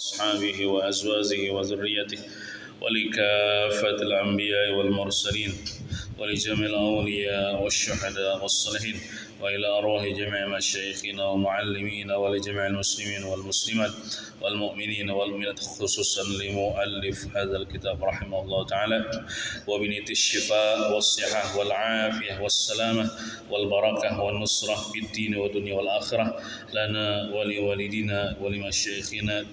أصحابه وأزواجه وذريته ولكافة الأنبياء والمرسلين ولجميع الأولياء والشهداء والصالحين وإلى أرواح جميع مشايخنا ومعلمينا ولجميع المسلمين والمسلمات والمؤمنين والمؤمنات خصوصا لمؤلف هذا الكتاب رحمه الله تعالى وبنية الشفاء والصحة والعافية والسلامة والبركة والنصرة في الدين والدنيا والآخرة لنا ولوالدينا ولمشايخنا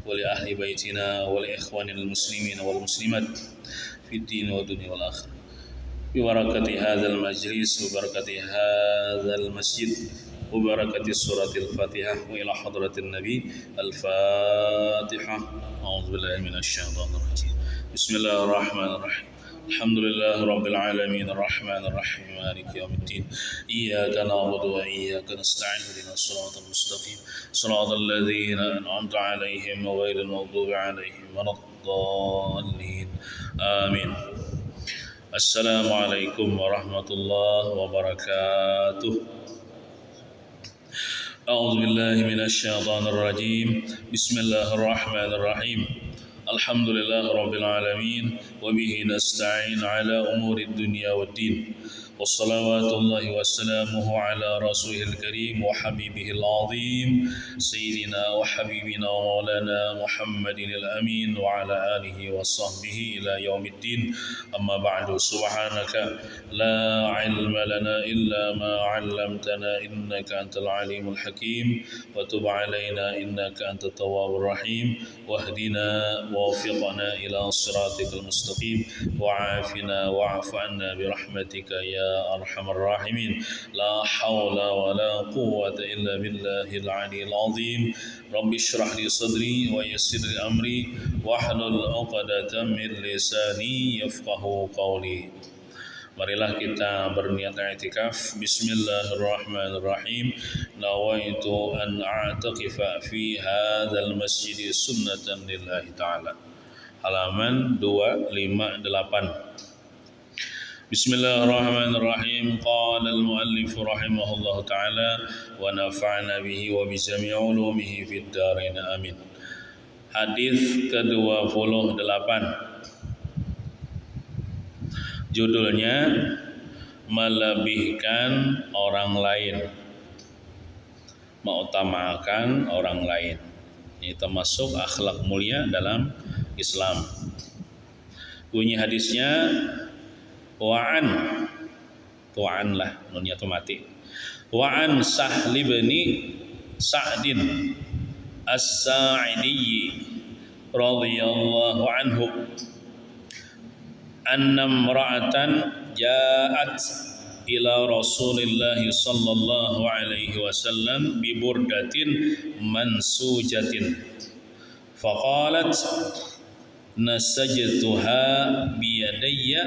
ولأهل بيتنا ولإخوان المسلمين والمسلمات في الدين والدنيا والآخرة ببركة هذا المجلس وبركة هذا المسجد وبركة سورة الفاتحة وإلى حضرة النبي الفاتحة. أعوذ بالله من الشيطان الرجيم. بسم الله الرحمن الرحيم. الحمد لله رب العالمين الرحمن الرحيم مالك يوم الدين إياك نعبد وإياك نستعين اهدنا الصراط المستقيم صراط الذين أنعمت عليهم غير المغضوب عليهم ولا الضالين آمين. Assalamualaikum warahmatullahi wabarakatuh. A'udzu billahi minasyaitonir rajim. Bismillahirrahmanirrahim. Alhamdulillahi rabbil alamin wa bihi nasta'in ala umurid dunya waddin. Wassalawatullahi wassalamuhu ala rasulihil karim wa habibihil azim sayyidina wa habibina wa maulana Muhammadinil amin wa ala alihi wa sahbihi ila yaumiddin. Amma ba'du. Subhanaka la ilma lana illa ma 'allamtana innaka antal alimul hakim wa tub 'alaina innaka antat tawwabur rahim wahdina wafiqna ila siratikal mustaqim wa'afina wa'fu 'anna birahmatika ya arhamar rahimin. La haula wa la quwwata illa billahil aliyyil azim. Rabbi shrah li sadri wa yassir li amri wahlul 'uqdatam min lisani yafqahu qawli. Marilah kita berniat i'tikaf. Bismillahirrahmanirrahim. Nawaitu an a'taqifa fi hadzal masjid sunnatan lillahi ta'ala. Halaman 258. Bismillahirrahmanirrahim. Qala al-muallif rahimahullahu ta'ala wa nafa'na bihi wa bi jami' ulumihi fid dharain amin. Hadis ke-28. Judulnya melebihkan orang lain, mengutamakan orang lain. Ini termasuk akhlak mulia dalam Islam. Bunyi hadisnya wa'an lah, nunnya mati. Wa'an Sahl bin Sa'din As-Sa'idi radhiyallahu anhu anna imra'atan ja'at ila Rasulillah sallallahu alaihi wasallam bi burdatin mansujatin faqalat nasajtuha bi yadayya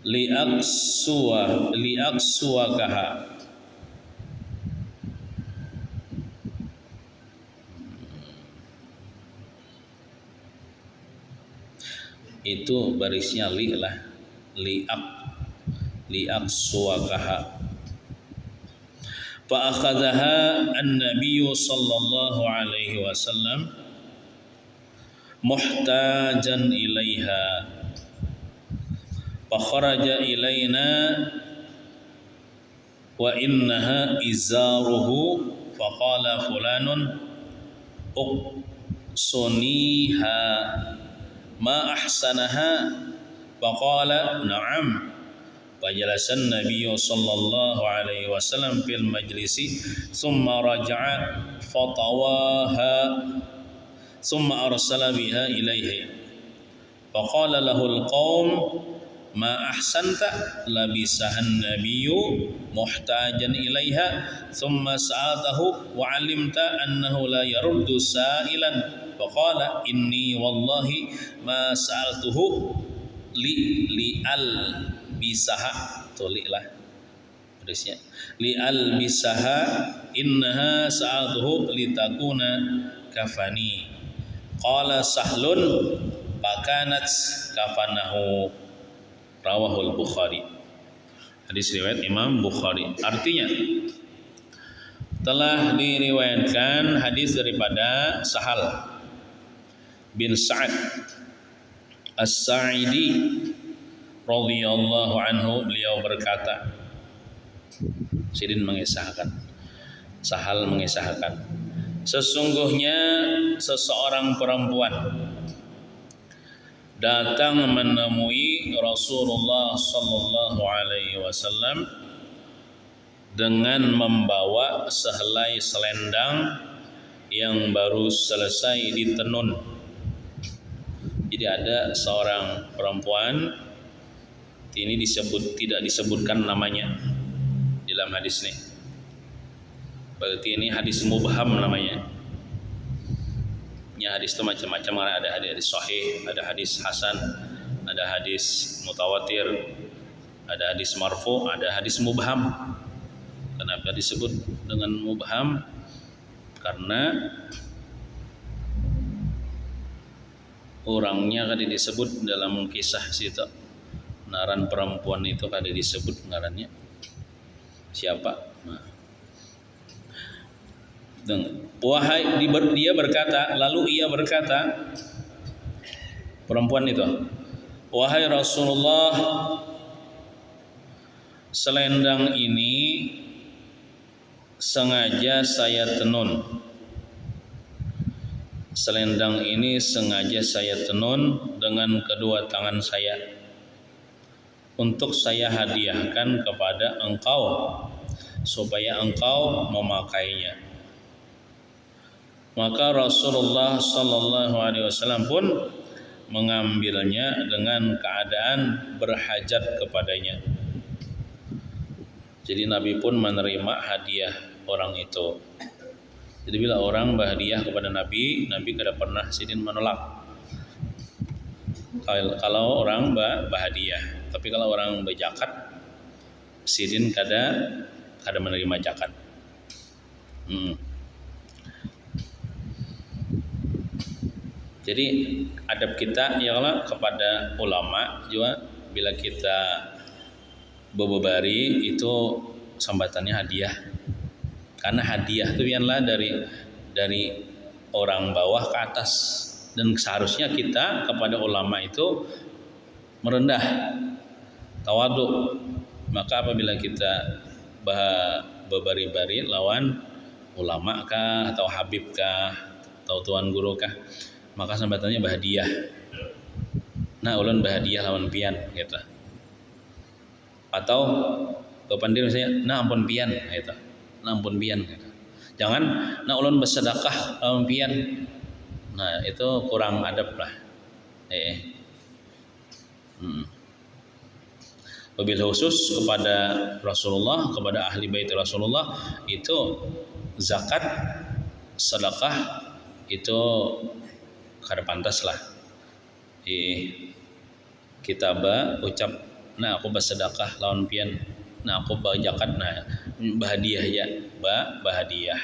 liaksuakaha. Itu barisnya li lah, liaksuakaha. Fa akhadhaha an-nabiy sallallahu alaihi wasallam muhtajan ilaiha fa kharaja ilaina wa innaha izaruhu fa qala fulanun uqsuniha ma ahsanaha fa qala na'am fa jalasan nabiy sallallahu alaihi wasallam fil majlisi thumma raja'a fatawaha thumma arsala biha ilaihi fa qala lahul qaum ma ahsanta labisahan nabiyyu muhtajan ilaiha thumma sa'atahu wa 'alimta annahu la yaruddu sa'ilan fa qala inni wallahi ma sa'altuhu li al bisaha tulilah hadisnya li al bisaha innaha sa'altuhu litakuna kafani qala Sahlun fakanat kafanahu rawahul Bukhari. Hadis riwayat Imam Bukhari. Artinya telah diriwayatkan hadis daripada Sahal bin Sa'ad As-Sa'idi radhiyallahu anhu, beliau berkata, Sidin mengisahkan, Sahal mengisahkan, sesungguhnya seseorang perempuan datang menemui Rasulullah sallallahu alaihi wasallam dengan membawa sehelai selendang yang baru selesai ditenun. Jadi ada seorang perempuan, ini tidak disebutkan namanya dalam hadis ini. Berarti ini hadis mubham namanya. Ya, hadis itu macam-macam, ada hadis sahih, ada hadis hasan, ada hadis mutawatir, ada hadis marfu, ada hadis mubham. Kenapa disebut dengan mubham? Karena orangnya kan disebut dalam kisah situ. Naran perempuan itu kan disebut ngarannya siapa? Nah. Wahai, dia berkata, lalu ia berkata, perempuan itu, wahai Rasulullah, selendang ini sengaja saya tenun. Selendang ini sengaja saya tenun dengan kedua tangan saya untuk saya hadiahkan kepada engkau supaya engkau memakainya. Maka Rasulullah sallallahu alaihi wasallam pun mengambilnya dengan keadaan berhajat kepadanya. Jadi Nabi pun menerima hadiah orang itu. Jadi bila orang berhadiah kepada Nabi, Nabi tidak pernah sidin menolak. Kalau orang berhadiah, tapi kalau orang berzakat, sidin kada menerima zakat. Jadi adab kita ialah kepada ulama juga, bila kita bobobari itu sambatannya hadiah, karena hadiah itu biarlah dari orang bawah ke atas, dan seharusnya kita kepada ulama itu merendah, tawadhu. Maka apabila kita bebari-bari lawan ulama kah atau habib kah atau tuan guru kah, maka sambatannya bahadiah. Nah, ulun bahadiah lawan pian gitu. Atau kepandir misalnya, nah ampun pian gitu. Nah ampun pian gitu. Jangan nah ulun bersedekah lawan pian. Nah, itu kurang adab lah. Wabil khusus kepada Rasulullah, kepada ahli bait Rasulullah, itu zakat, sedekah itu kada pantas lah. Kita ucap, nah aku bersedekah lawan pian, nah aku berzakat, nah bahadiah ya, bahadiah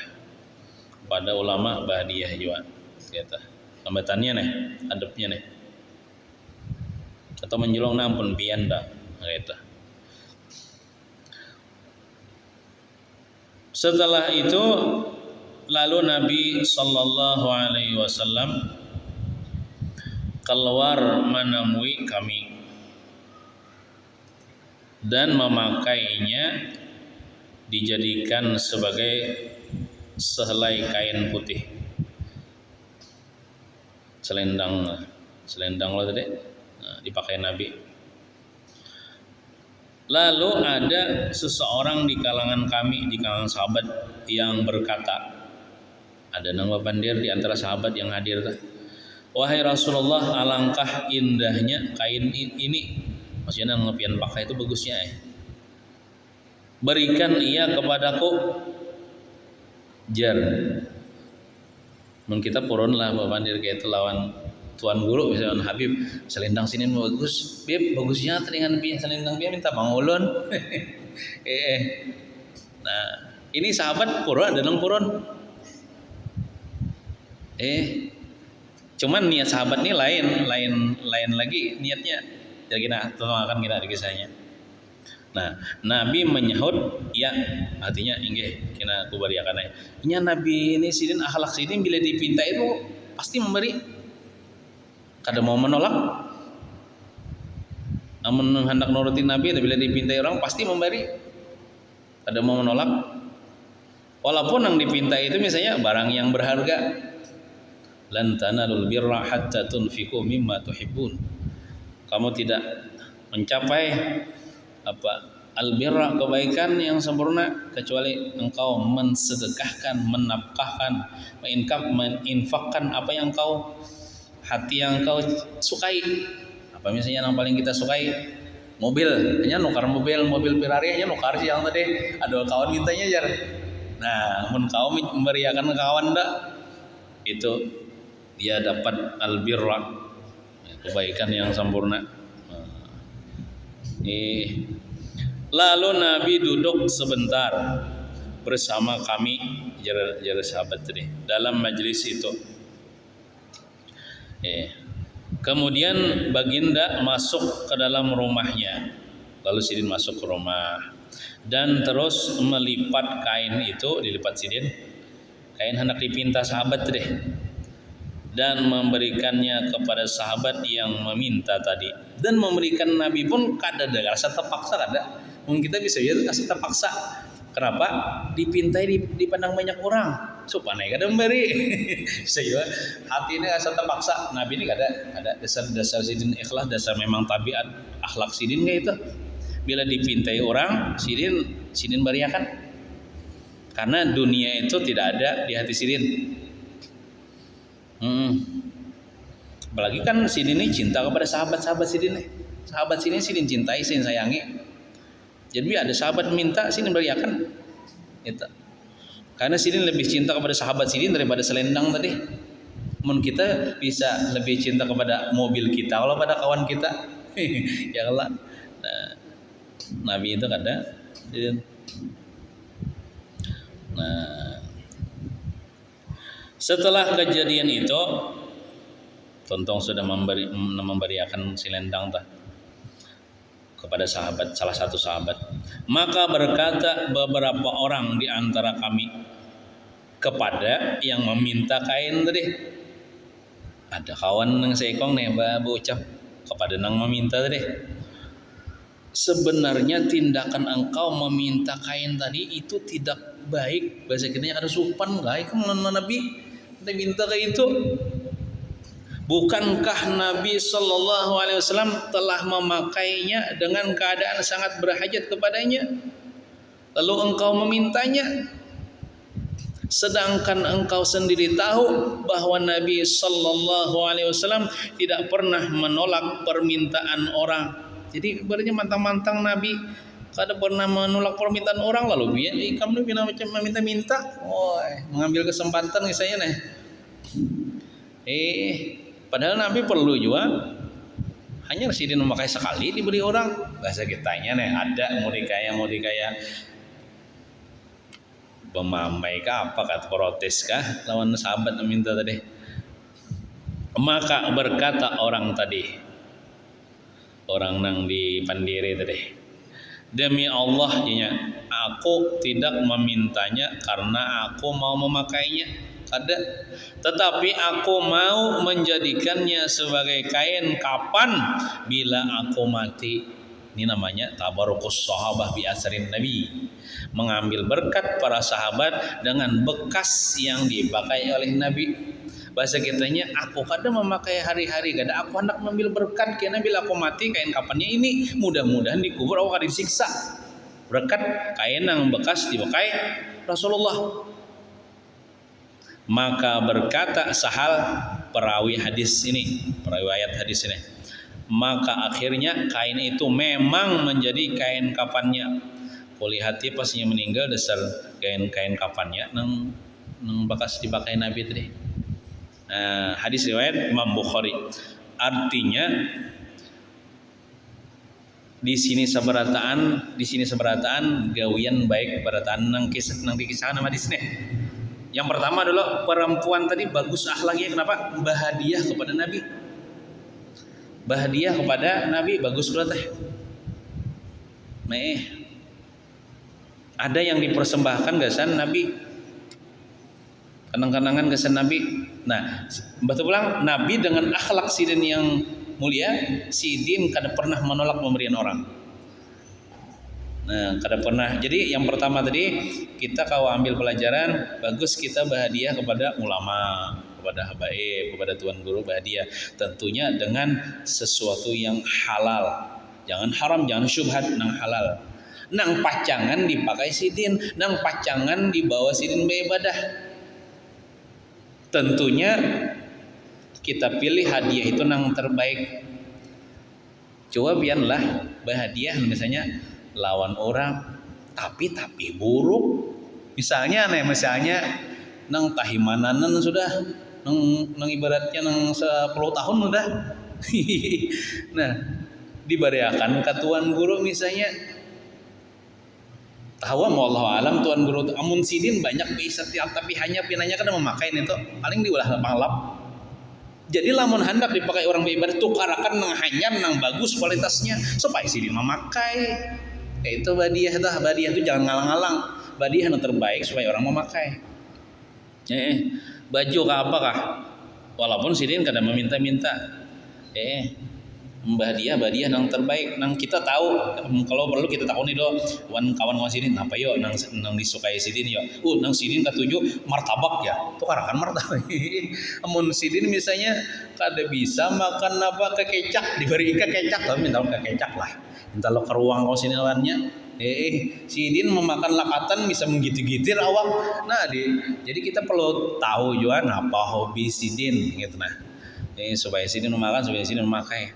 pada ulama, bahadiah juga kata sambatannya nih, adabnya nih. Atau menjulung nah ampun pian dah kata. Setelah itu lalu Nabi sallallahu alaihi wasallam keluar menemui kami dan memakainya, dijadikan sebagai sehelai kain putih, selendang lo tadi, dipakai Nabi. Lalu ada seseorang di kalangan kami, di kalangan sahabat yang berkata, ada nama pandir di antara sahabat yang hadir, wahai Rasulullah, alangkah indahnya kain ini. Maksudnya ngepian pakai itu bagusnya berikan ia kepadaku. Jar mun kita purun lah babandir kayak itu lawan tuan guru misalnya Habib, selendang sini bagus Bib, bagusnya telingan selendang dia minta bang ulun. Nah ini sahabat purun, ada nang purun. Cuman niat sahabat ini lain lagi niatnya. Jadi kita akan kita kisahnya. Nah, Nabi menyahut, ya, artinya inggih kena kubariakan aya. Nya Nabi ini sidin akhlak sidin bila dipinta itu pasti memberi. Kada mau menolak. Amun hendak nurutin Nabi bila dipintai orang pasti memberi. Kada mau menolak. Walaupun yang dipinta itu misalnya barang yang berharga. Lan tanalul birra hatta tunfiqu mimma tuhibbun. Kamu tidak mencapai albirra, kebaikan yang sempurna, kecuali engkau mensedekahkan, menafkahkan, menginfakkan apa yang kau hati yang kau sukai. Apa misalnya yang paling kita sukai? Mobil, hanya nukar mobil Ferrari hanya nukar sih yang tadi. Ada kawan mintanya jar. Nah, mun kau memberiakan kawan ndak, itu dia dapat albirra, kebaikan yang sempurna. Lalu Nabi duduk sebentar bersama kami, jar sahabat tadi, dalam majelis itu. Kemudian baginda masuk ke dalam rumahnya. Lalu sidin masuk ke rumah dan terus melipat kain itu, dilipat sidin kain hendak dipinta sahabat tadi, dan memberikannya kepada sahabat yang meminta tadi, dan memberikan Nabi pun kada ada rasa terpaksa, kada. Mungkin kita bisa ya rasa terpaksa. Kenapa? Dipintai dipandang banyak orang, supaya kada memberi. Saya hati ini rasa terpaksa. Nabi ini kada dasar sidin ikhlas, dasar memang tabiat akhlak sidin kayak itu. Bila dipintai orang, sidin beriakan. Karena dunia itu tidak ada di hati sidin. Apalagi kan sidin ini cinta kepada sahabat-sahabat sidin nih. Sahabat sidin cintai, sidin sayangi. Jadi ada sahabat minta, sidin beriakan. Itu. Karena sidin lebih cinta kepada sahabat sidin daripada selendang tadi. Mun kita bisa lebih cinta kepada mobil kita kalau pada kawan kita. Ya Allah. Nah, Nabi itu kada. Nah, setelah kejadian itu, Tontong sudah memberiakan selendang kepada sahabat, salah satu sahabat. Maka berkata beberapa orang di antara kami kepada yang meminta kain tadi. Ada kawan yang seikong nih, ucap kepada nang meminta tadi. Sebenarnya tindakan engkau meminta kain tadi itu tidak baik. Bahasa kitanya ada supan enggak? Kamu Nabi kita minta kayak itu. Bukankah Nabi Sallallahu Alaihi Wasallam telah memakainya dengan keadaan sangat berhajat kepadanya, lalu engkau memintanya, sedangkan engkau sendiri tahu bahwa Nabi Sallallahu Alaihi Wasallam tidak pernah menolak permintaan orang. Jadi berarti mantang-mantang Nabi kada pernah menolak permintaan orang, lalu kamu macam meminta-minta, mengambil kesempatan misalnya nih. Padahal Nabi perlu juga, hanya sidin memakai sekali diberi orang. Bahasa kitanya nih, ada mau dikaya pemamai kah apa kata protes kah lawan sahabat meminta tadi. Maka berkata orang tadi, orang nang di pandiri tadi, demi Allah aku tidak memintanya karena aku mau memakainya. Ada, tetapi aku mau menjadikannya sebagai kain kapan bila aku mati. Ini namanya tabarukus sahabah bi asrin Nabi, mengambil berkat para sahabat dengan bekas yang dipakai oleh Nabi. Bahasa kitanya, aku kadang memakai hari-hari, kadang aku hendak mengambil berkat karena bila aku mati kain kapannya ini mudah-mudahan dikubur aku kada disiksa. Berkat kain yang bekas dipakai Rasulullah. Maka berkata Sahal, perawi hadis ini, perawi ayat hadis ini, maka akhirnya kain itu memang menjadi kain kafannya. Kulihati pasnya meninggal dasar kain kafannya nang bekas dipakai Nabi tadi. Hadis riwayat Imam Bukhari. Artinya di sini seberataan gawian baik berataan nang dikisahkan nama hadis ini. Yang pertama adalah perempuan tadi bagus akhlaknya, kenapa? Bahadiah kepada Nabi. Bahadiah kepada Nabi bagus pula teh. ada yang dipersembahkan gasan Nabi, kenang-kenangan gasan Nabi. Nah, betul pulang Nabi dengan akhlak sidin yang mulia, sidin kada pernah menolak pemberian orang. Nah, kada pernah. Jadi yang pertama tadi kita kalau ambil pelajaran, bagus kita berhadiah kepada ulama, kepada habaib, kepada tuan guru berhadiah. Tentunya dengan sesuatu yang halal. Jangan haram, jangan syubhat, nang halal. Nang pacangan dipakai sidin, nang pacangan dibawa sidin beribadah. Tentunya kita pilih hadiah itu nang terbaik. Coba biarlah berhadiah misalnya lawan orang tapi buruk. Misalnya nang tahimananan sudah nang ibaratnya nang 10 tahun udah. Nah, diberiakan ke tuan guru misalnya. Tahu Allah alam tuan guru amun sidin banyak bisa tapi hanya pinanya kada memakai itu paling diulah malap. Jadi lamun hendak dipakai orang beribadah tukarakan nang hanyam nang bagus kualitasnya supaya sidin memakai. Itu badiah itu jangan ngalang-ngalang. Badiah yang terbaik supaya orang memakai. Baju kah apakah? Walaupun sidin kada meminta-minta. Badiah yang terbaik. Nang kita tahu kalau perlu kita takuni do kawan sidin apa yo nang disukai sidin yo. Nang sidin katuju martabak ya. Tukarakan martabak. Amun sidin misalnya kada bisa makan apa kekecak diberi kekecak tapi minta kekecak lah. Minta lo ke ruang kau sini lawannya. Sidin memakan lakatan bisa menggitir-gitir awak. Nah, jadi kita perlu tahu juga apa hobi sidin gitu nah. Supaya sidin memakan, supaya sidin memakai.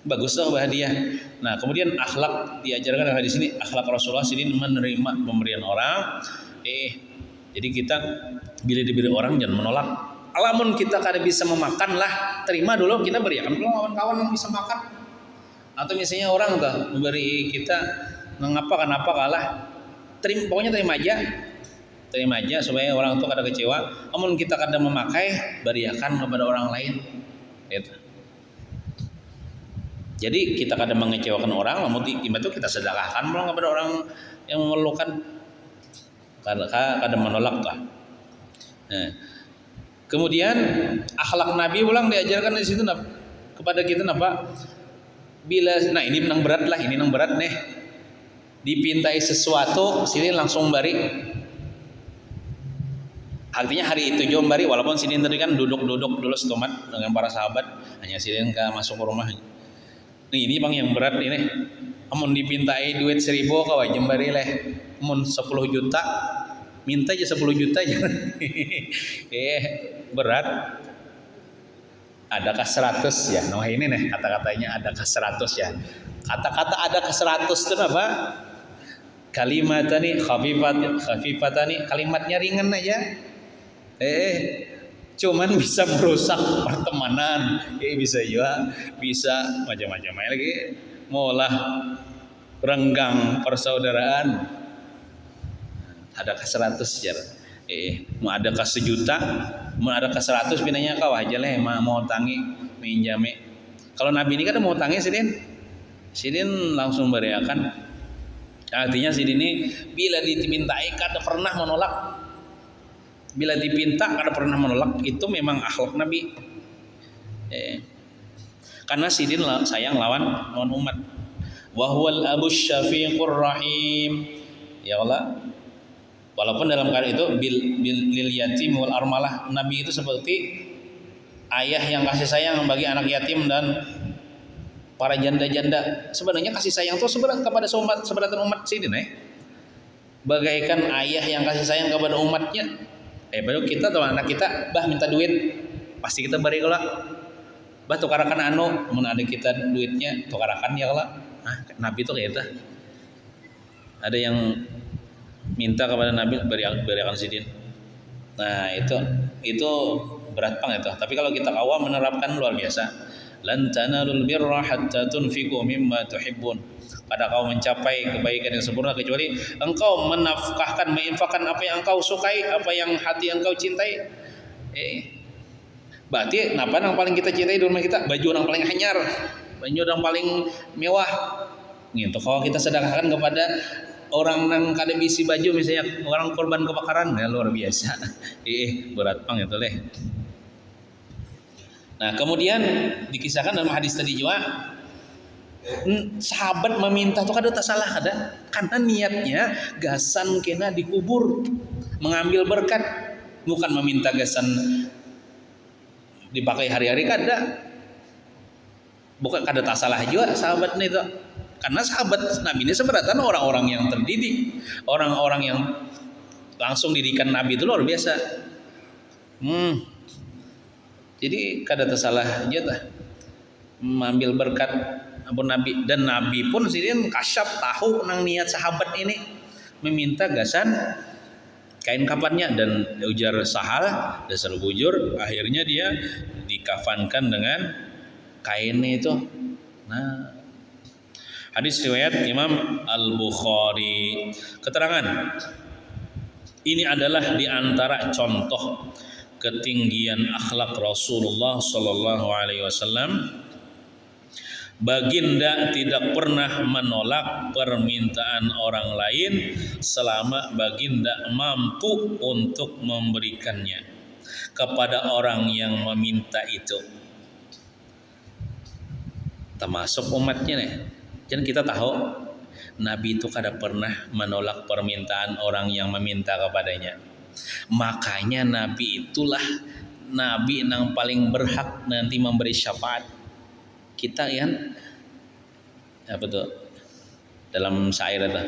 Bagus lah hadiah. Nah, kemudian akhlak diajarkan di sini, akhlak Rasulullah sidin menerima pemberian orang. Jadi kita bila diberi orang jangan menolak. Alamun kita kada bisa memakan lah, terima dulu kita berikan dulu kawan-kawan yang bisa makan. Atau misalnya orang tuh memberi kita mengapa kenapa kalah, pokoknya terima aja supaya orang itu kada kecewa. Namun kita kada memakai, beriakan kepada orang lain. Gitu. Jadi kita kada mengecewakan orang, namun itu kita sedekahkan kepada orang yang memerlukan, kada menolak lah. Nah, kemudian akhlak Nabi ulang diajarkan di situ kepada kita apa? Nah ini nang berat nih. Dipintai sesuatu, sini langsung bari. Artinya hari itu jom bari, walaupun sini tadi kan duduk dulu setomat dengan para sahabat, hanya sini masuk ke rumah. Nih ini bang yang berat ini. Amun dipintai duit 1.000 kau jom bari leh. Amun 10 juta, minta aja 10 juta aja. Berat. Adakah 100 ya? Nah ini nih kata-katanya adakah 100 ya? Kata-kata adakah 100 itu apa? Kalimatani khafifatani, kalimatnya ringan aja. Cuman bisa merusak pertemanan. Bisa macam-macam lagi. Maulah renggang persaudaraan. Adakah 100 ya? Mau adakah 1 juta? Mau adakah 100 pinanya kau aja lah mau tangi minjame. Kalau Nabi ini kan mau tangi sidin langsung beriakan. Artinya sidin ini bila dimintai kada pernah menolak. Bila dipinta kada pernah menolak, itu memang akhlak Nabi. Karena sidin sayang lawan umat. Wa huwal abus syafiqur rahim. Ya Allah. Walaupun dalam kali itu lil yatim wal armalah, Nabi itu seperti ayah yang kasih sayang bagi anak yatim dan para janda-janda. Sebenarnya kasih sayang itu sebenarnya kepada seberatan umat sidin bagaikan ayah yang kasih sayang kepada umatnya. Baru kita atau anak kita minta duit, pasti kita beri kalau tukarakan mun ada kita duitnya tukarakan ya kalau. Nabi itu kayak itu. Ada yang minta kepada Nabi beriakan sidin. Nah itu berat banget itu. Tapi kalau kita awam menerapkan luar biasa. Lan tanalul birra hatta tunfiqu mimma tuhibbun. Pada kau mencapai kebaikan yang sempurna kecuali engkau menafkahkan, menginfakkan apa yang engkau sukai, apa yang hati engkau cintai. Berarti apa yang paling kita cintai di rumah kita? Baju yang paling hanyar, baju yang paling mewah. Gitu. Kalau kita sedekahkan kepada orang yang kada bisi baju misalnya orang korban kebakaran ya luar biasa. Berat pang itu leh. Nah, kemudian dikisahkan dalam hadis tadi juga sahabat meminta itu kada tak salah ada karena niatnya gasan kena dikubur mengambil berkat, bukan meminta gasan dipakai hari-hari kada. Bukan kada tak salah juga sahabat itu. Karena sahabat Nabi ini sebenarnya orang-orang yang terdidik, orang-orang yang langsung didikan Nabi itu luar biasa. Jadi kada tersalah aja tah mengambil berkat ampun Nabi, dan Nabi pun sidin kasyaf tahu nang niat sahabat ini meminta gasan kain kafannya, dan ujar Sahal dasar bujur akhirnya dia dikafankan dengan kainnya itu. Nah, hadis riwayat Imam Al-Bukhari. Keterangan ini adalah di antara contoh ketinggian akhlak Rasulullah sallallahu alaihi wasallam. Baginda tidak pernah menolak permintaan orang lain selama baginda mampu untuk memberikannya kepada orang yang meminta itu, termasuk umatnya nih. Dan kita tahu Nabi itu kada pernah menolak permintaan orang yang meminta kepadanya. Makanya Nabi itulah Nabi yang paling berhak nanti memberi syafaat. Kita kan apa tuh dalam syair itu,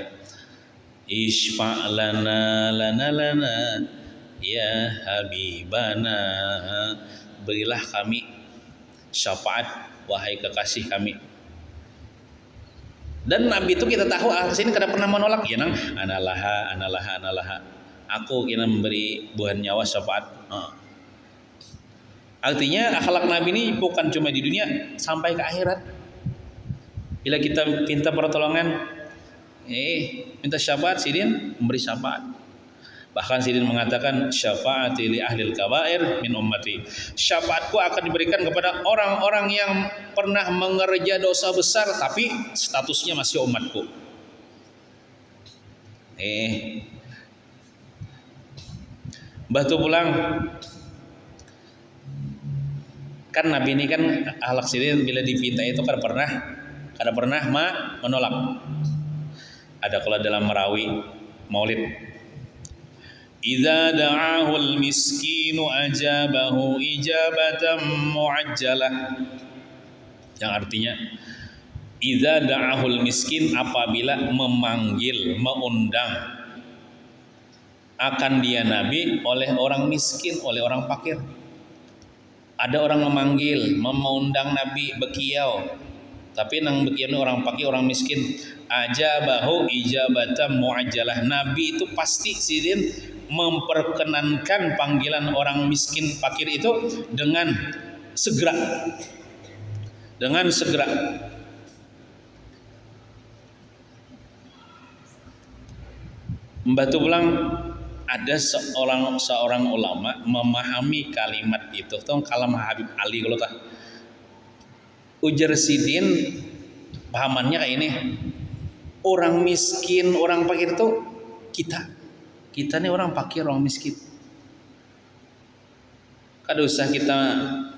Ishfa' lana ya habibana, berilah kami syafaat wahai kekasih kami. Dan Nabi itu kita tahu sini kada pernah menolak ya nang analaha aku kena memberi buah nyawa syafaat. Artinya akhlak Nabi ini bukan cuma di dunia, sampai ke akhirat. Bila kita minta pertolongan, minta syafaat, sidin memberi syafaat. Bahkan sidin mengatakan syafaati li ahlil kabair min ummati. Syafaatku akan diberikan kepada orang-orang yang pernah mengerja dosa besar tapi statusnya masih umatku. Batu pulang. Kan Nabi ini kan akhlak sidin bila dipinta itu kada pernah menolak. Ada kalau dalam Merawi Maulid, idza da'ahul miskinu ajabahu ijabatan muajjalah, yang artinya idza da'ahul miskin, apabila memanggil, mengundang akan dia Nabi oleh orang miskin, oleh orang fakir. Ada orang memanggil, mengundang Nabi bekiau, tapi nang bekiau ini orang fakir, orang miskin. Ajabahu ijabatan muajjalah. Nabi itu pasti sidin memperkenankan panggilan orang miskin fakir itu dengan segera. Membatu pulang. Ada seorang ulama memahami kalimat itu, tuh kalam Habib Ali kalau tah. Ujar sidin pahamannya kayak ini. Orang miskin, orang fakir itu kita nih orang fakir, orang miskin. Kada usah kita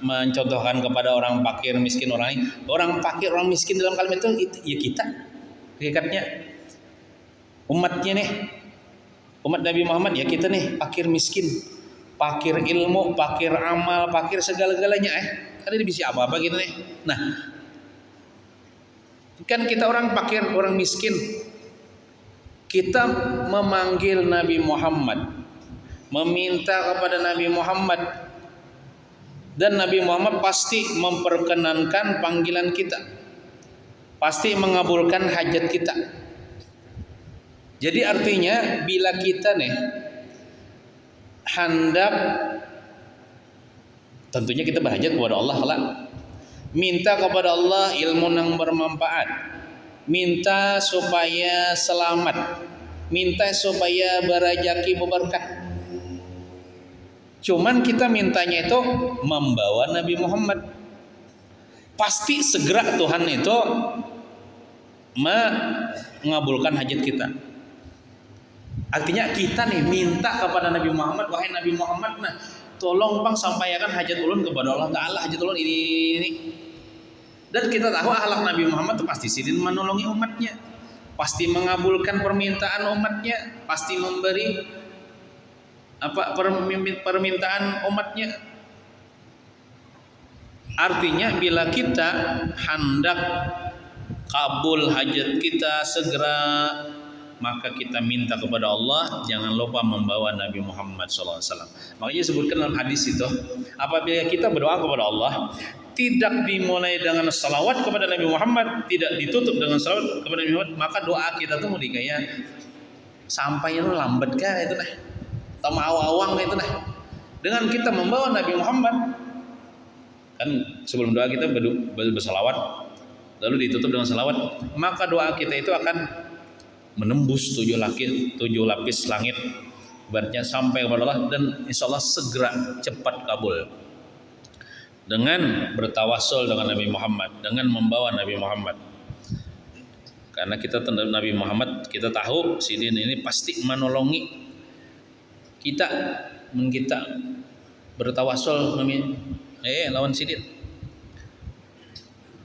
mencontohkan kepada orang fakir, miskin, orang fakir, orang miskin dalam kalimat itu ya kita. Hakikatnya umatnya nih. Umat Nabi Muhammad ya kita nih, fakir miskin, fakir ilmu, fakir amal, fakir segala-galanya Ada bisa apa-apa gitu nih. Nah, kan kita orang fakir, orang miskin. Kita memanggil Nabi Muhammad, meminta kepada Nabi Muhammad, dan Nabi Muhammad pasti memperkenankan panggilan kita, pasti mengabulkan hajat kita. Jadi artinya bila kita nih hendak, tentunya kita berhajat kepada Allah lah. Minta kepada Allah ilmu yang bermanfaat, minta supaya selamat, minta supaya berajaki berberkah. Cuman kita mintanya itu membawa Nabi Muhammad. Pasti segera Tuhan itu mengabulkan hajat kita. Artinya kita nih minta kepada Nabi Muhammad, wahai Nabi Muhammad, nah tolong bang sampaikan hajat ulun kepada Allah Ta'ala, hajat ulun ini. Dan kita tahu akhlak Nabi Muhammad itu pasti sidin menolongi umatnya, pasti mengabulkan permintaan umatnya, pasti memberi permintaan umatnya. Artinya bila kita hendak kabul hajat kita segera, maka kita minta kepada Allah, jangan lupa membawa Nabi Muhammad SAW. Makanya disebutkan dalam hadis itu, apabila kita berdoa kepada Allah, tidak dimulai dengan salawat kepada Nabi Muhammad, tidak ditutup dengan salawat kepada Nabi Muhammad, maka doa kita tuh mau dikaya sampai yang lambat kah itu nah, atau mau awang itu nah. Dengan kita membawa Nabi Muhammad, kan sebelum doa kita bersalawat, lalu ditutup dengan salawat, maka doa kita itu akan menembus 7 lapis langit, ibaratnya sampai kepada Allah, dan insya Allah segera cepat kabul dengan bertawasul dengan Nabi Muhammad, dengan membawa Nabi Muhammad. Karena kita tentang Nabi Muhammad, kita tahu sidin ini pasti menolongi kita, kita bertawasul lawan sidin.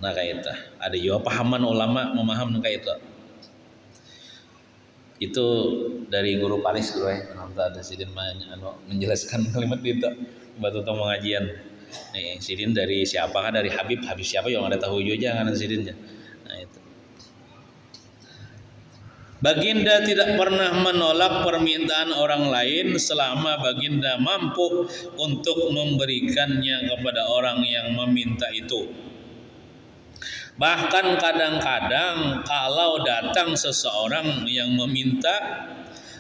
Nah kayak itu ada juga pahaman ulama memaham kayak itu dari guru Paris guru nanti ada sidin menjelaskan kalimat itu batu tong pengajian nih sidin dari siapakah, dari Habib siapa yang ada tahu juga jangan sidinnya. Nah itu Baginda tidak pernah menolak permintaan orang lain selama Baginda mampu untuk memberikannya kepada orang yang meminta itu. Bahkan kadang-kadang kalau datang seseorang yang meminta,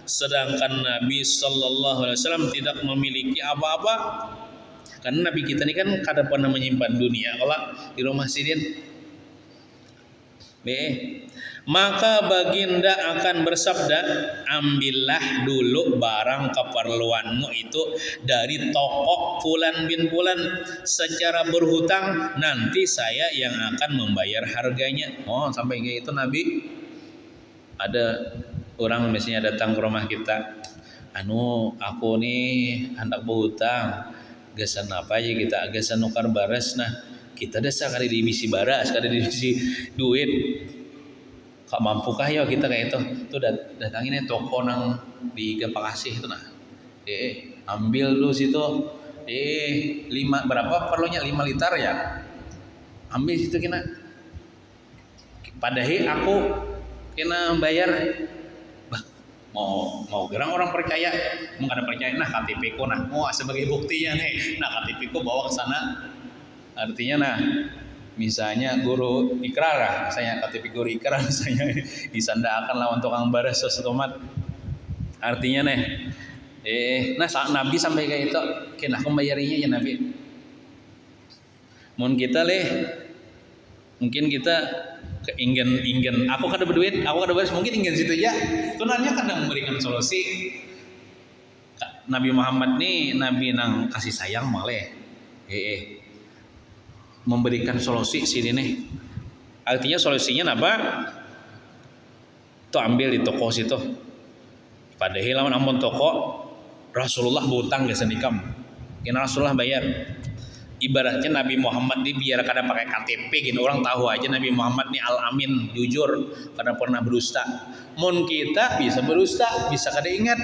sedangkan Nabi Sallallahu Alaihi Wasallam tidak memiliki apa-apa, karena Nabi kita ini kan kada pernah menyimpan dunia. Kalau di rumah sidin, maka Baginda akan bersabda, ambillah dulu barang keperluanmu itu dari toko fulan bin fulan secara berhutang, nanti saya yang akan membayar harganya. Oh sampai kayak itu Nabi. Ada orang misalnya datang ke rumah kita, aku nih hendak berhutang, gesan apa aja kita, gesan nukar baras, nah kita desa kali divisi baras, kali divisi duit. Kak mampukah ya kita kayak itu? Tuh datangin toko nang di Pakasih itu nah. Ambil dulu situ. 5 berapa perlunya 5 liter ya. Ambil situ kena. Padahal aku kena bayar. Bah, mau gerang orang percaya, mau kada percaya nah KTP ku nah. Sebagai buktinya nih. Nah KTP ku bawa ke sana. Artinya nah misalnya guru ikrar, misalnya KTP guru ikrar, misalnya disandarkan lawan tukang baras sesuatu. Artinya nih, nah Nabi sampai kayak itu, kena aku bayarinya ya Nabi. Mungkin kita ingin, aku kada berduit, aku kada baris, mungkin ingin situ ya. Tunannya kadang memberikan solusi. Nabi Muhammad nih Nabi nang kasih sayang malah. Memberikan solusi sini nih. Artinya solusinya apa? Tuh ambil di toko situ. Padahal lawan ampun toko Rasulullah berutang ke sendikam. Kena Rasulullah bayar. Ibaratnya Nabi Muhammad ini biar kada pakai KTP gini orang tahu aja Nabi Muhammad ini al-amin, jujur, kada pernah berdusta. Mun kita bisa berdusta, bisa kada ingat.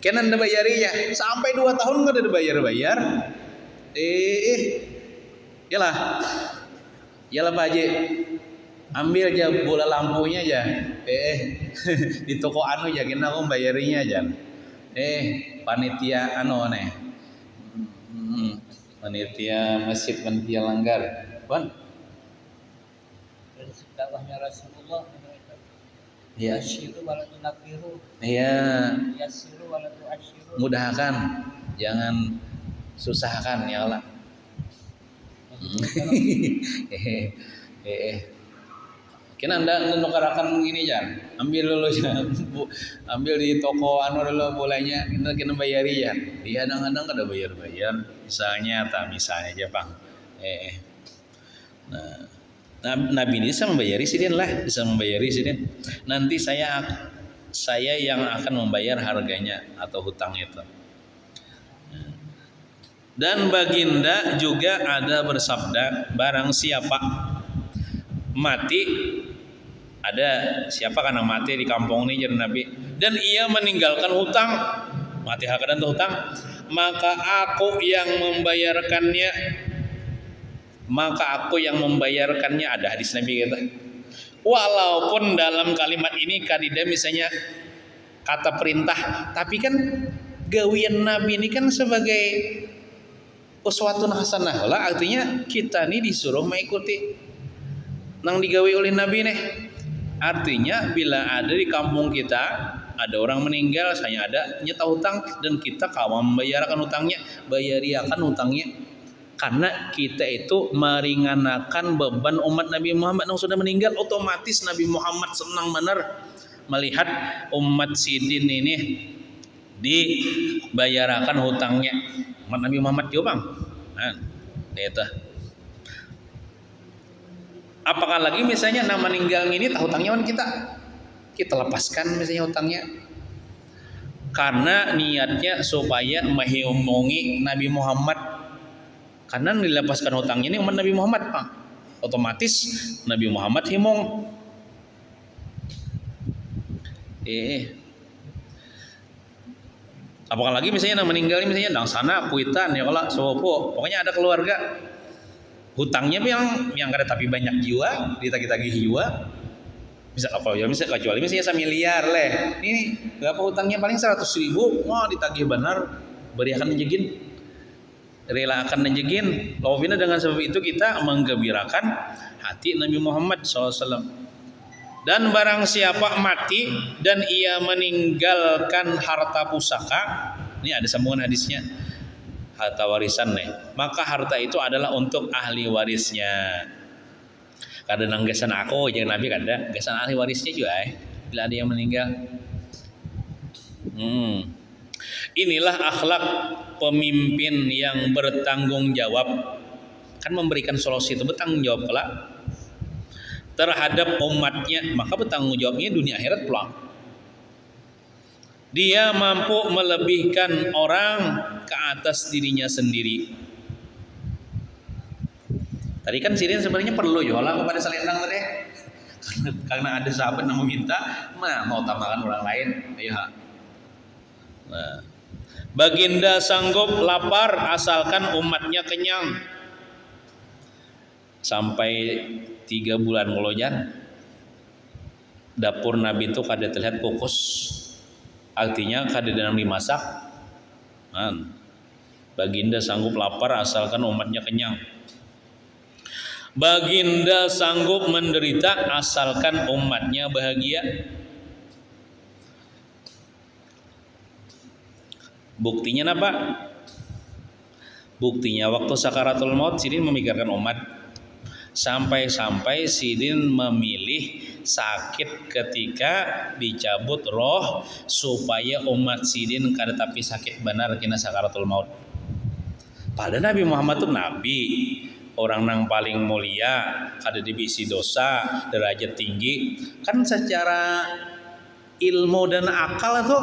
Kena nda bayari ya. Sampai 2 tahun kada bayar-bayar. Yalah Pak Haji, ambil aja bola lampunya aja. Di toko ya kita aku bayarinya aja. Panitia panitia masjid, panitia langgar. Wan. Dakwahnya Rasulullah. Iya. Yasiru wala tunafiru. Iya. Yasiru wala tu'asyiru. Mudahkan, jangan susahkan ya Allah. Kena anda nukarakan ini ya, ambil dulu ya, ambil di toko dulu bolanya, kena bayari ya. Dia kadang-kadang kada bayar, misalnya aja bang. Nah, Nabi ini bisa membayari sidin lah, bisa membayari sidin. Nanti saya yang akan membayar harganya atau hutang itu. Dan baginda juga ada bersabda, barang siapa mati, ada siapa kan yang mati di kampung ini jadi Nabi, dan ia meninggalkan hutang, mati hakadan tuh hutang, maka aku yang membayarkannya, ada hadis Nabi kata. Walaupun dalam kalimat ini kadida misalnya kata perintah, tapi kan gawian Nabi ini kan sebagai uswatun hasanah lah, artinya kita nih disuruh mengikuti nang digawi oleh Nabi nih. Artinya bila ada di kampung kita ada orang meninggal, saya ada nyeta hutang dan kita kawan membayarkan hutangnya, bayariakan hutangnya, karena kita itu meringankan beban umat Nabi Muhammad yang sudah meninggal. Otomatis Nabi Muhammad senang benar melihat umat sidin ini dibayarkan hutangnya. Umat Nabi Muhammad juga bang, itu. Apakah lagi misalnya nama meninggal ini hutangnya kan kita lepaskan misalnya hutangnya, karena niatnya supaya menghimomi Nabi Muhammad, karena dilepaskan hutangnya ini umat Nabi Muhammad Pak, otomatis Nabi Muhammad himong. Apakah lagi misalnya nama meninggal misalnya dang sana puitan ya kalau sepupu, pokoknya ada keluarga hutangnya yang kada tapi banyak jiwa, ditagih-tagih jiwa. Bisa apa ya, bisa kecuali misalnya 1 miliar leh. Ini berapa hutangnya paling 100.000, wah ditagih benar, beriakan menjegin. Rela akan menjegin. Lawan dengan sebab itu kita menggembirakan hati Nabi Muhammad SAW. Dan barang siapa mati dan ia meninggalkan harta pusaka, ini ada sambungan hadisnya, harta warisan nih, maka harta itu adalah untuk ahli warisnya. Kada nang gesan aku jeung Nabi kada, gesan ahli warisnya juga bila ada yang meninggal. Inilah akhlak pemimpin yang bertanggung jawab, kan memberikan solusi itu bertanggung jawab kelak terhadap umatnya, maka bertanggung jawabnya dunia akhirat pulang. Dia mampu melebihkan orang ke atas dirinya sendiri. Tadi kan sirin sebenarnya perlu jualan kepada selendang tadi, karena ada sahabat yang meminta, mau tambahkan orang lain, ayo. Nah, baginda sanggup lapar asalkan umatnya kenyang. Sampai 3 bulan ngolojan, dapur Nabi itu kada terlihat kukus, artinya kada dalam dimasak. Baginda sanggup lapar asalkan umatnya kenyang. Baginda sanggup menderita asalkan umatnya bahagia. Buktinya apa? Buktinya waktu sakaratul maut sidin memikirkan umat. Sampai-sampai sidin memilih sakit ketika dicabut roh supaya umat sidin kada tapi sakit benar kena sakaratul maut. Padahal Nabi Muhammad itu nabi, orang yang paling mulia, kada dibisi dosa, derajat tinggi. Kan secara ilmu dan akal itu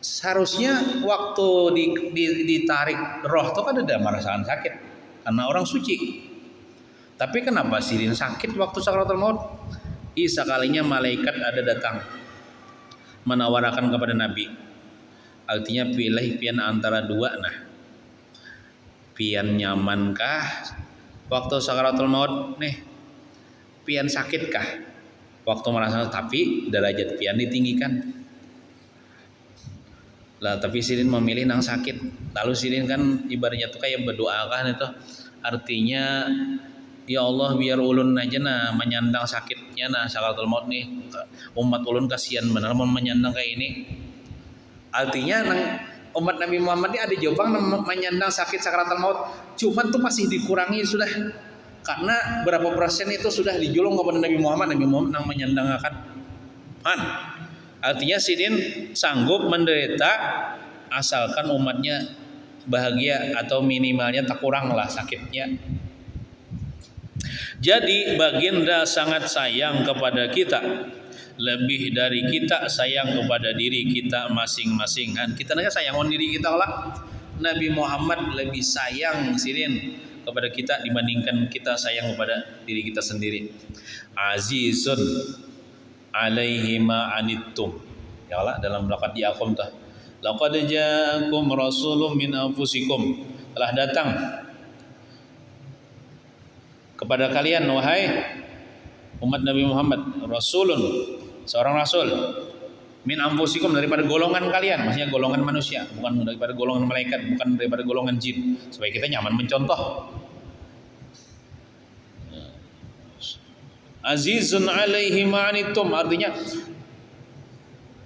seharusnya waktu ditarik roh itu kan ada merasakan sakit karena orang suci. Tapi kenapa sidin sakit waktu sakaratul maut? Sekalinya malaikat ada datang menawarkan kepada Nabi. Artinya pilih pian antara dua, nah pian nyamankah waktu sakaratul maut nih, pian sakitkah waktu merasakan, tapi derajat pian ditinggikan lah. Tapi sidin memilih nang sakit. Lalu sidin kan ibaratnya tuh kayak berdoa kan itu, artinya ya Allah biar ulun aja nah menyandang sakitnya nah sakaratul maut nih, umat ulun kasihan benar mau menyandang kayak ini. Artinya nang umat Nabi Muhammad ini ada jawabang menyandang sakit sakaratul maut, cuman tuh masih dikurangi sudah, karena berapa persen itu sudah dijulung kepada Nabi Muhammad nang menyandang akan artinya sidin sanggup menderita asalkan umatnya bahagia atau minimalnya tak kurang lah sakitnya. Jadi baginda sangat sayang kepada kita, lebih dari kita sayang kepada diri kita masing-masing. Kan kita nanya sayangon diri kita lah. Nabi Muhammad lebih sayang sirin kepada kita dibandingkan kita sayang kepada diri kita sendiri. Azizun alaihi ma anittum. Ya Allah dalam laqad ja'akum tah. Laqad ja'akum rasulun min anfusikum. Telah datang kepada kalian wahai umat Nabi Muhammad rasulun, seorang rasul min anfusikum, daripada golongan kalian, maksudnya golongan manusia, bukan daripada golongan malaikat, bukan daripada golongan jin, supaya kita nyaman mencontoh. Azizun alaihi ma'anitum, artinya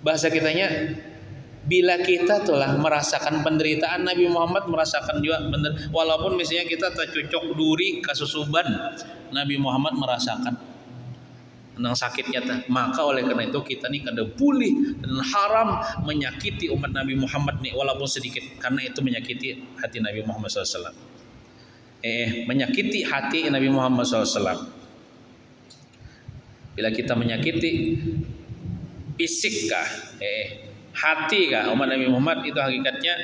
bahasa kitanya bila kita telah merasakan penderitaan, Nabi Muhammad merasakan juga walaupun misalnya kita tak cocok duri kasusuban, Nabi Muhammad merasakan tentang sakitnya. Maka oleh karena itu kita nih kada boleh dan haram menyakiti umat Nabi Muhammad nih walaupun sedikit, karena itu menyakiti hati Nabi Muhammad SAW. Menyakiti hati Nabi Muhammad SAW. Bila kita menyakiti fisik kah, hati kah umat Nabi Muhammad, itu hakikatnya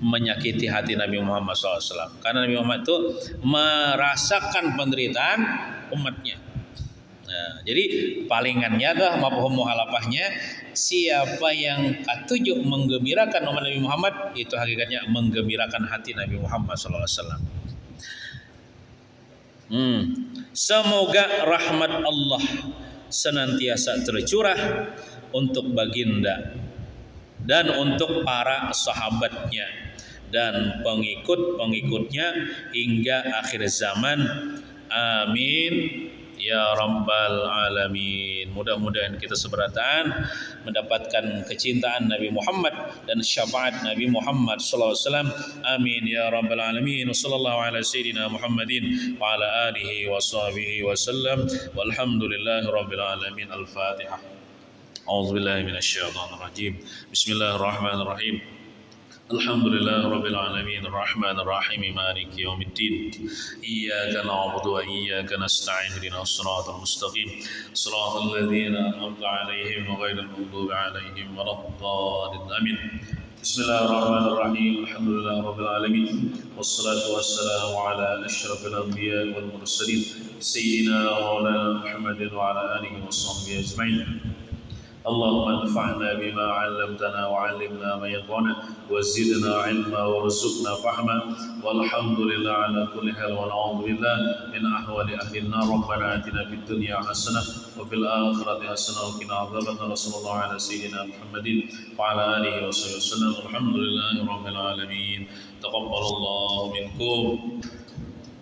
menyakiti hati Nabi Muhammad SAW. Karena Nabi Muhammad itu merasakan penderitaan umatnya. Nah, jadi palingannya dah mafhum muhalafahnya, siapa yang katujuk menggembirakan umat Nabi Muhammad, itu hakikatnya menggembirakan hati Nabi Muhammad SAW. Semoga rahmat Allah senantiasa tercurah untuk baginda dan untuk para sahabatnya dan pengikut-pengikutnya hingga akhir zaman. Amin ya rabbal alamin. Mudah-mudahan kita seberatan mendapatkan kecintaan Nabi Muhammad dan syafaat Nabi Muhammad sallallahu alaihi wasallam. Amin ya rabbal alamin. Wassallallahu ala sayyidina Muhammadin wa ala alihi wa sahbihi wasallam. Walhamdulillahi rabbil alamin. Al-Fatihah. A'udzubillahi minasyaitonir rajim. Bismillahirrahmanirrahim. Alhamdulillah rabbil alamin arrahmanir rahim maliki yaumiddin iyyaka na'budu wa iyyaka nasta'in ihdinas siratal mustaqim siratal ladzina an'amta 'alaihim ghairil maghdubi 'alaihim waladdallin amin. Bismillahirrahmanirrahim. Alhamdulillah rabbil alamin wassalatu wassalamu ala asyrafil anbiya'i wal mursalin sayyidina wa maulana Muhammadin wa ala alihi washabbihi ajmain. اللهم انفعنا بما علمتنا وعلمنا ما ينفعنا وزدنا علما وارزقنا فهما والحمد لله على كل حال ونعوذ بالله من احوال اهل النار. ربنا اتنا في الدنيا حسنه وفي الاخره حسنه وقنا عذاب النار. صلى الله على سيدنا محمد وعلى اله وصحبه وسلم. الحمد لله رب العالمين. تقبل الله منكم.